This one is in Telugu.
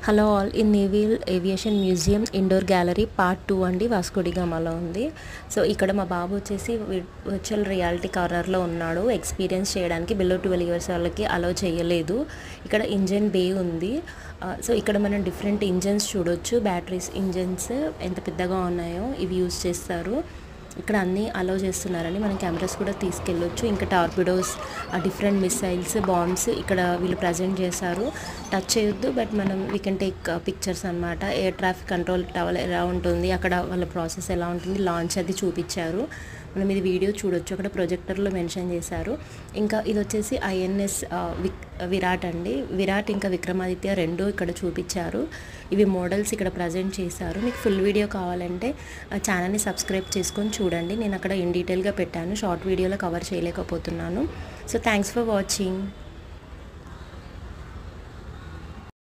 Hello all in naval aviation museum indoor gallery part 2 అండి వాస్కో డి గామాలో ఉంది. సో ఇక్కడ మా బాబు వచ్చేసి వర్చువల్ రియాలిటీ కార్నర్లో ఉన్నాడు. ఎక్స్పీరియన్స్ చేయడానికి బిలో 12 ఇయర్స్ వాళ్ళకి అలౌ చేయలేదు. ఇక్కడ ఇంజన్ బే ఉంది. సో ఇక్కడ మనం డిఫరెంట్ ఇంజన్స్ చూడొచ్చు. బ్యాటరీస్ ఇంజన్స్ ఎంత పెద్దగా ఉన్నాయో ఇవి యూజ్ చేస్తారు. ఇక్కడ అన్నీ అలౌ చేస్తున్నారని మనం కెమెరాస్ కూడా తీసుకెళ్ళొచ్చు. ఇంకా టార్పిడోస్, డిఫరెంట్ మిసైల్స్, బాంబ్స్ ఇక్కడ వీళ్ళు ప్రజెంట్ చేశారు. టచ్ చేయొద్దు, బట్ మనం వీ కెన్ టేక్ పిక్చర్స్ అనమాట. ఎయిర్ ట్రాఫిక్ కంట్రోల్ టవర్ ఎలా ఉంటుంది, అక్కడ వాళ్ళ ప్రాసెస్ ఎలా ఉంటుంది, లాంచ్ అది చూపించారు. మనం ఇది వీడియో చూడొచ్చు, అక్కడ ప్రొజెక్టర్లో మెన్షన్ చేశారు. ఇంకా ఇది వచ్చేసి ఐఎన్ఎస్ విరాట్ అండి. విరాట్ ఇంకా విక్రమాదిత్య రెండు ఇక్కడ చూపించారు. ఇవి మోడల్స్ ఇక్కడ ప్రజెంట్ చేశారు. మీకు ఫుల్ వీడియో కావాలంటే ఛానల్ని సబ్స్క్రైబ్ చేసుకొని చూడండి. నేను అక్కడ ఇన్ డీటెయిల్గా పెట్టాను, షార్ట్ వీడియోలో కవర్ చేయలేకపోతున్నాను. So thanks for watching.